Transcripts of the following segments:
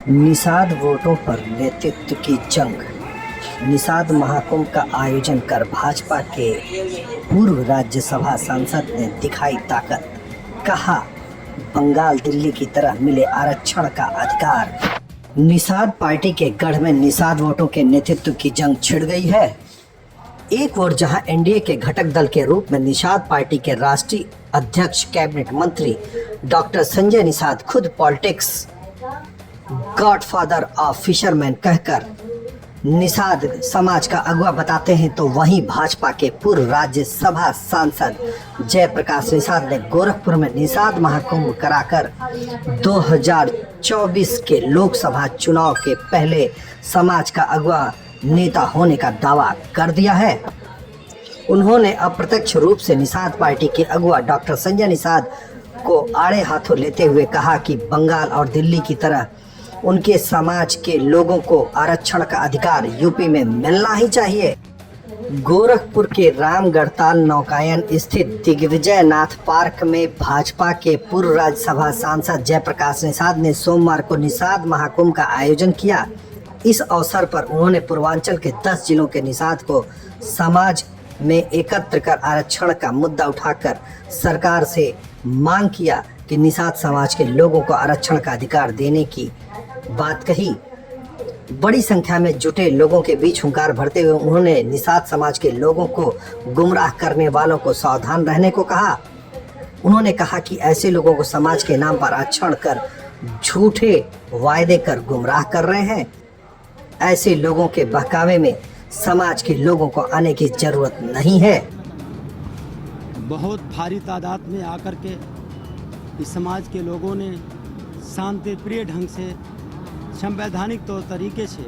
निषाद वोटों पर नेतृत्व की जंग। निषाद महाकुंभ का आयोजन कर भाजपा के पूर्व राज्यसभा सांसद ने दिखाई ताकत। कहा, बंगाल दिल्ली की तरह मिले आरक्षण का अधिकार। निषाद पार्टी के गढ़ में निषाद वोटों के नेतृत्व की जंग छिड़ गई है। एक ओर जहां एनडीए के घटक दल के रूप में निषाद पार्टी के राष्ट्रीय अध्यक्ष कैबिनेट मंत्री डॉक्टर संजय निषाद खुद पॉलिटिक्स गॉडफादर ऑफ फिशरमैन कहकर निषाद समाज का अगुवा बताते हैं, तो वहीं भाजपा के पूर्व राज्यसभा सांसद जयप्रकाश निषाद ने गोरखपुर में निषाद महाकुंभ कराकर 2024 के लोकसभा चुनाव के पहले समाज का अगुवा नेता होने का दावा कर दिया है। उन्होंने अप्रत्यक्ष रूप से निषाद पार्टी के अगुवा डॉक्टर संजय निषाद को आड़े हाथों लेते हुए कहा कि बंगाल और दिल्ली की तरह उनके समाज के लोगों को आरक्षण का अधिकार यूपी में मिलना ही चाहिए। गोरखपुर के रामगढ़ताल नौकायन स्थित दिग्विजय नाथ पार्क में भाजपा के पूर्व राज्यसभा सांसद जयप्रकाश निषाद ने सोमवार को निषाद महाकुंभ का आयोजन किया। इस अवसर पर उन्होंने पूर्वांचल के 10 जिलों के निषाद को समाज में एकत्र कर आरक्षण का मुद्दा उठाकर सरकार से मांग किया कि निषाद समाज के लोगों को आरक्षण का अधिकार देने की बात कही। बड़ी संख्या में जुटे लोगों के बीच हुंकार भरते हुए उन्होंने निषाद समाज के लोगों को गुमराह करने वालों को सावधान रहने को कहा। उन्होंने कहा कि ऐसे लोगों को समाज के नाम पर आरक्षण कर झूठे वायदे कर गुमराह कर रहे हैं। ऐसे लोगों के बहकावे में समाज के लोगों को आने की जरूरत नहीं है। बहुत भारी तादाद में आकर के इस समाज के लोगों ने शांति प्रिय ढंग से संवैधानिक तौर तरीके से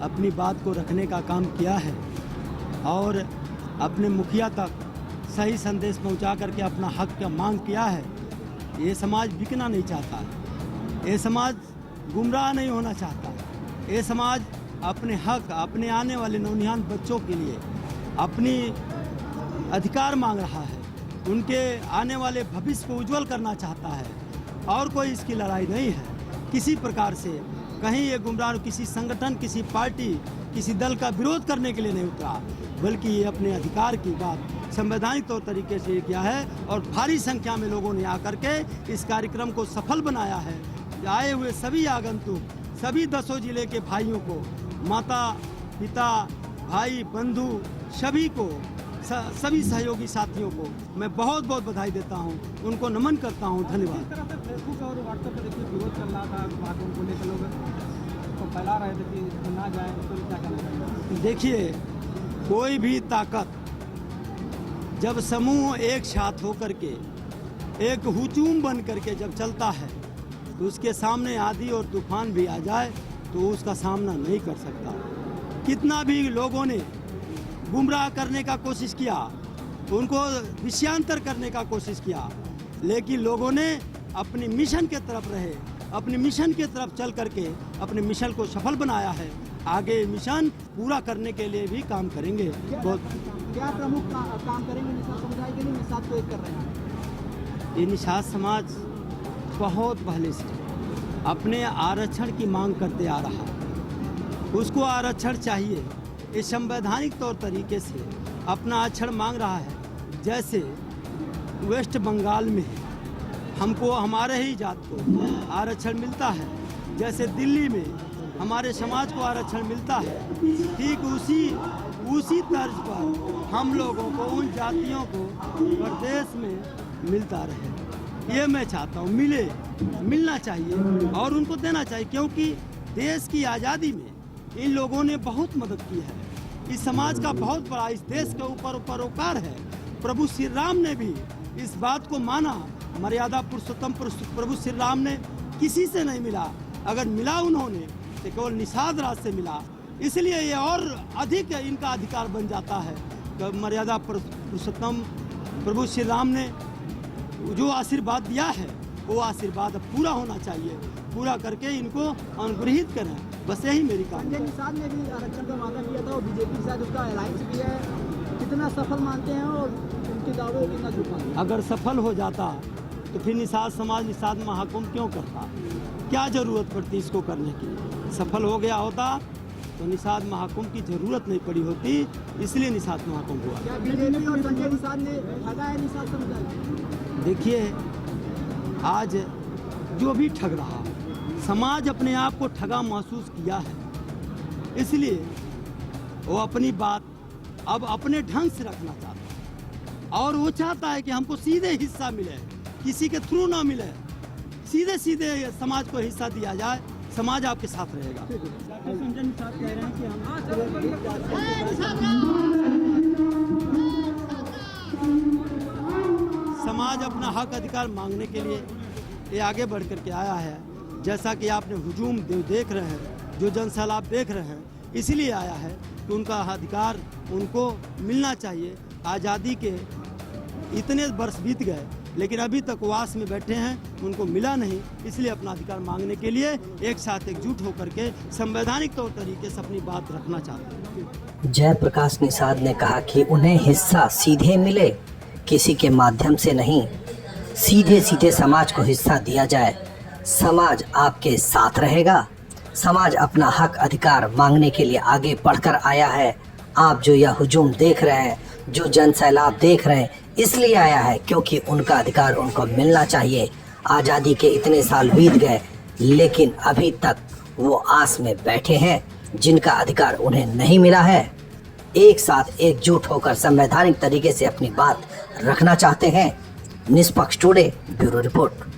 अपनी बात को रखने का काम किया है और अपने मुखिया तक सही संदेश पहुंचा करके अपना हक का मांग किया है। ये समाज बिकना नहीं चाहता, ये समाज गुमराह नहीं होना चाहता, ये समाज अपने हक, अपने आने वाले नौनिहाल बच्चों के लिए अपनी अधिकार मांग रहा है, उनके आने वाले भविष्य को उज्जवल करना चाहता है और कोई इसकी लड़ाई नहीं है। किसी प्रकार से कहीं ये गुमराह किसी संगठन, किसी पार्टी, किसी दल का विरोध करने के लिए नहीं उतरा, बल्कि ये अपने अधिकार की बात संवैधानिक तौर तरीके से किया है और भारी संख्या में लोगों ने आकर के इस कार्यक्रम को सफल बनाया है। आए हुए सभी आगंतुक, सभी 10 जिले के भाइयों को, माता पिता भाई बंधु सभी को, सभी सहयोगी साथियों को मैं बहुत बहुत बधाई देता हूं, उनको नमन करता हूं। धन्यवाद। फेसबुक और व्हाट्सएप पर देखिए विरोध चल रहा था, बातों को लेकर लोग तो फैला रहे थे कि ना जाए, तो क्या कहना चाहिए? देखिए, कोई भी ताकत जब समूह एक साथ होकर के एक हुजूम बन करके जब चलता है तो उसके सामने आंधी और तूफान भी आ जाए तो उसका सामना नहीं कर सकता। कितना भी लोगों ने गुमराह करने का कोशिश किया, उनको विषयांतर करने का कोशिश किया, लेकिन लोगों ने अपने मिशन के तरफ रहे, अपने मिशन के तरफ चल करके अपने मिशन को सफल बनाया है। आगे मिशन पूरा करने के लिए भी काम करेंगे। क्या प्रमुख काम करेंगे निषाद समुदाय के लिए? निषाद को एक कर रहे हैं। ये निषाद समाज बहुत पहले से अपने आरक्षण की मांग करते आ रहा है, उसको आरक्षण चाहिए। ये संवैधानिक तौर तरीके से अपना आरक्षण मांग रहा है। जैसे वेस्ट बंगाल में हमको हमारे ही जात को आरक्षण मिलता है, जैसे दिल्ली में हमारे समाज को आरक्षण मिलता है, ठीक उसी तर्ज पर हम लोगों को, उन जातियों को प्रदेश में मिलता रहे। ये मैं चाहता हूँ, मिलना चाहिए और उनको देना चाहिए, क्योंकि देश की आज़ादी में इन लोगों ने बहुत मदद की है। इस समाज का बहुत बड़ा इस देश के ऊपर परोपकार है। प्रभु श्री राम ने भी इस बात को माना। मर्यादा पुरुषोत्तम प्रभु श्री राम ने किसी से नहीं मिला, अगर मिला उन्होंने तो केवल निषाद राज से मिला। इसलिए ये और अधिक इनका अधिकार बन जाता है। तो मर्यादा पुरुषोत्तम प्रभु श्री राम ने जो आशीर्वाद दिया है वो आशीर्वाद पूरा होना चाहिए, पूरा करके इनको अनुग्रहित करें। बस यही मेरी काम है। संजय निषाद ने भी आरक्षण का वादा किया था और बीजेपी के साथ उसका अलायंस भी है, कितना सफल मानते हैं और उनके दावों को कितना झूठ मानते हैं? अगर सफल हो जाता तो फिर निषाद समाज निषाद महाकुंभ क्यों करता? क्या ज़रूरत पड़ती इसको करने की। सफल हो गया होता तो निषाद महाकुंभ की ज़रूरत नहीं पड़ी होती, इसलिए निषाद महाकुंभ हुआ। क्या बीजेपी और संजय निषाद ने ठगा है निषाद समुदाय? देखिए, आज जो भी ठग रहा, समाज अपने आप को ठगा महसूस किया है, इसलिए वो अपनी बात अब अपने ढंग से रखना चाहता है और वो चाहता है कि हमको सीधे हिस्सा मिले, किसी के थ्रू ना मिले, सीधे सीधे समाज को हिस्सा दिया जाए, समाज आपके साथ रहेगा। संजय निषाद कह रहे हैं कि समाज अपना हक अधिकार मांगने के लिए ये आगे बढ़ कर के आया है। जैसा कि आपने हुजूम देख रहे हैं, जो जनसैलाब देख रहे हैं, इसलिए आया है कि उनका अधिकार उनको मिलना चाहिए। आज़ादी के इतने वर्ष बीत गए लेकिन अभी तक वास में बैठे हैं, उनको मिला नहीं, इसलिए अपना अधिकार मांगने के लिए एक साथ एकजुट होकर के संवैधानिक तौर तरीके से अपनी बात रखना चाहते हैं। जयप्रकाश निषाद ने कहा कि उन्हें हिस्सा सीधे मिले, किसी के माध्यम से नहीं, सीधे सीधे समाज को हिस्सा दिया जाए। समाज आपके साथ रहेगा। समाज अपना हक अधिकार मांगने के लिए आगे बढ़कर आया है। आप जो यह हुजूम देख रहे हैं, जो जनसैलाब देख रहे हैं, इसलिए आया है क्योंकि उनका अधिकार उनको मिलना चाहिए। आज़ादी के इतने साल बीत गए लेकिन अभी तक वो आस में बैठे हैं जिनका अधिकार उन्हें नहीं मिला है। एक साथ एकजुट होकर संवैधानिक तरीके से अपनी बात रखना चाहते हैं। निष्पक्ष टुडे ब्यूरो रिपोर्ट।